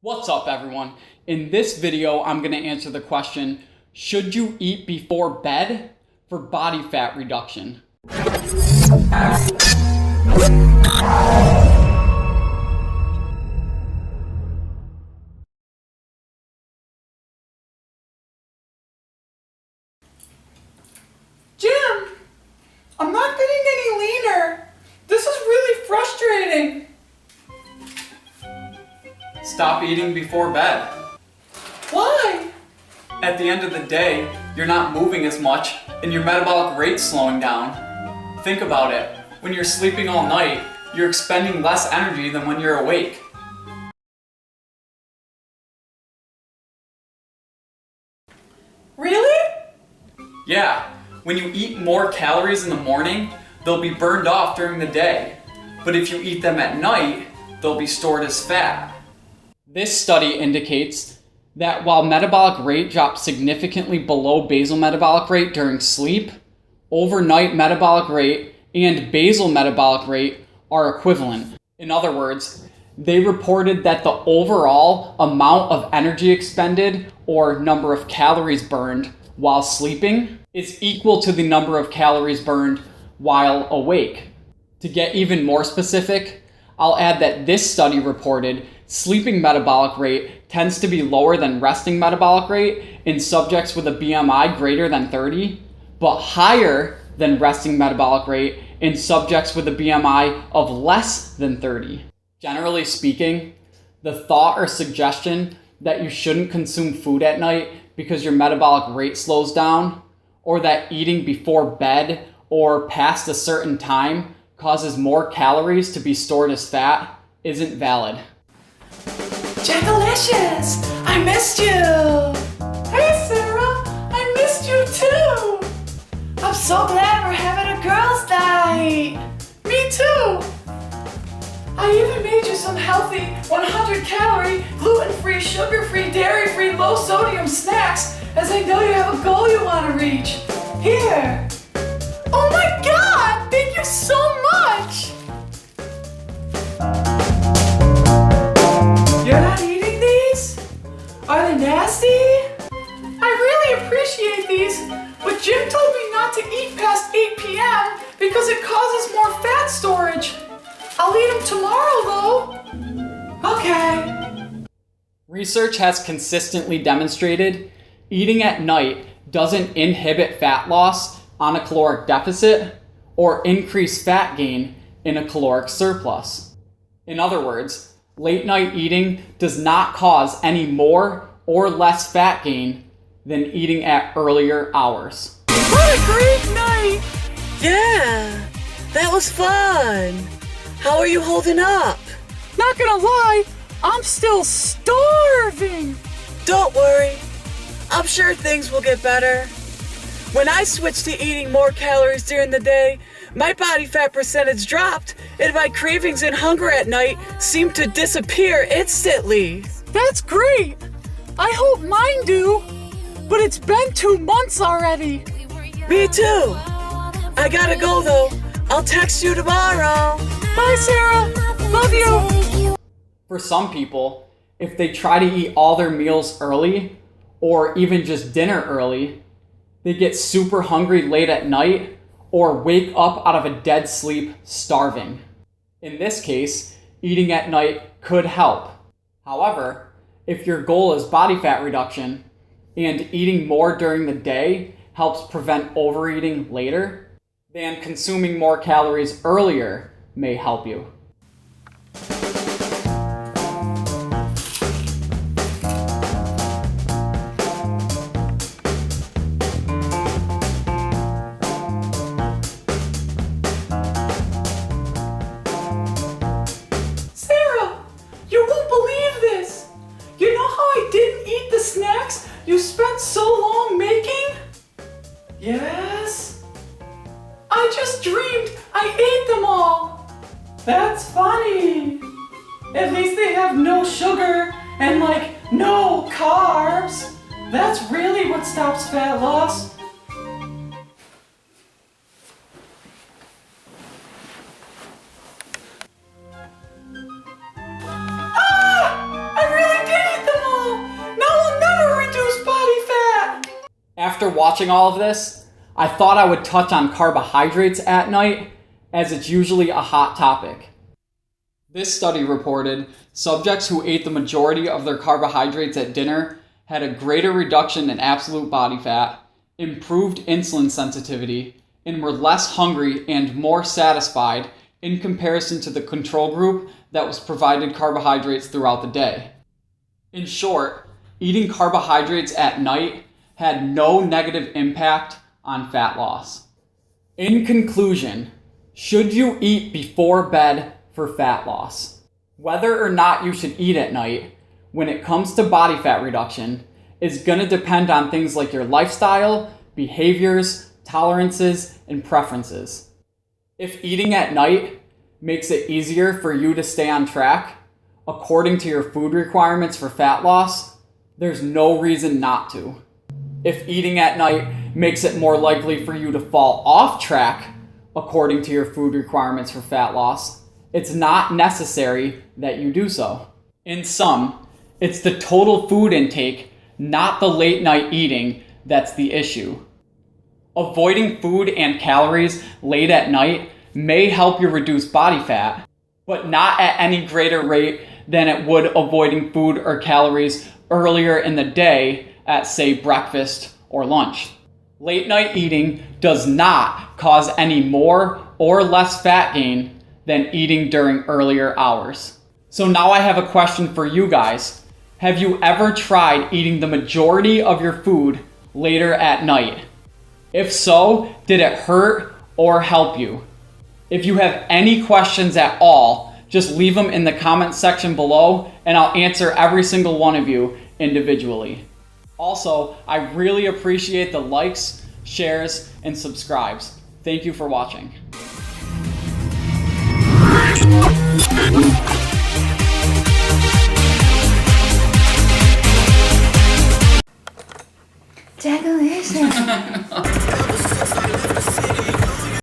What's up, everyone? In this video, I'm going to answer the question, should you eat before bed for body fat reduction? Jim, I'm not getting any leaner. This is really frustrating. Stop eating before bed. Why? At the end of the day, you're not moving as much and your metabolic rate's slowing down. Think about it. When you're sleeping all night, you're expending less energy than when you're awake. Really? Yeah, when you eat more calories in the morning, they'll be burned off during the day. But if you eat them at night, they'll be stored as fat. This study indicates that while metabolic rate drops significantly below basal metabolic rate during sleep, overnight metabolic rate and basal metabolic rate are equivalent. In other words, they reported that the overall amount of energy expended or number of calories burned while sleeping is equal to the number of calories burned while awake. To get even more specific, I'll add that this study reported sleeping metabolic rate tends to be lower than resting metabolic rate in subjects with a BMI greater than 30, but higher than resting metabolic rate in subjects with a BMI of less than 30. Generally speaking, the thought or suggestion that you shouldn't consume food at night because your metabolic rate slows down, or that eating before bed or past a certain time causes more calories to be stored as fat isn't valid. Jackalicious, I missed you. Hey Sarah, I missed you too. I'm so glad we're having a girls' night. Me too. I even made you some healthy 100-calorie, gluten-free, sugar-free, dairy-free, low-sodium snacks, as I know you have a goal you want to reach. Here. Oh my God! Thank you so much! You're not eating these? Are they nasty? I really appreciate these, but Jim told me not to eat past 8 p.m. because it causes more fat storage. I'll eat them tomorrow though. Okay. Research has consistently demonstrated eating at night doesn't inhibit fat loss on a caloric deficit or increase fat gain in a caloric surplus. In other words, late night eating does not cause any more or less fat gain than eating at earlier hours. What a great night! Yeah, that was fun. How are you holding up? Not gonna lie, I'm still starving. Don't worry. I'm sure things will get better. When I switched to eating more calories during the day, my body fat percentage dropped and my cravings and hunger at night seemed to disappear instantly. That's great. I hope mine do. But it's been 2 months already. Me too. I gotta go though. I'll text you tomorrow. Bye, Sarah. Love you. For some people, if they try to eat all their meals early, or even just dinner early, they get super hungry late at night or wake up out of a dead sleep starving. In this case, eating at night could help. However, if your goal is body fat reduction and eating more during the day helps prevent overeating later, then consuming more calories earlier may help you. Sarah, you won't believe this. You know how I didn't eat the snacks you spent so long making? Yes. I just dreamed I ate them all. That's funny. At least they have no sugar and no carbs. That's really what stops fat loss. Ah! I really did After watching all of this, I thought I would touch on carbohydrates at night, as it's usually a hot topic. This study reported subjects who ate the majority of their carbohydrates at dinner had a greater reduction in absolute body fat, improved insulin sensitivity, and were less hungry and more satisfied in comparison to the control group that was provided carbohydrates throughout the day. In short, eating carbohydrates at night had no negative impact on fat loss. In conclusion, should you eat before bed for fat loss? Whether or not you should eat at night, when it comes to body fat reduction, is going to depend on things like your lifestyle, behaviors, tolerances, and preferences. If eating at night makes it easier for you to stay on track, according to your food requirements for fat loss, there's no reason not to. If eating at night makes it more likely for you to fall off track, according to your food requirements for fat loss, it's not necessary that you do so. In sum, it's the total food intake, not the late night eating, that's the issue. Avoiding food and calories late at night may help you reduce body fat, but not at any greater rate than it would avoiding food or calories earlier in the day at, say, breakfast or lunch. Late night eating does not cause any more or less fat gain than eating during earlier hours. So now I have a question for you guys. Have you ever tried eating the majority of your food later at night? If so, did it hurt or help you? If you have any questions at all, just leave them in the comment section below and I'll answer every single one of you individually. Also, I really appreciate the likes, shares, and subscribes. Thank you for watching. Jackalicious.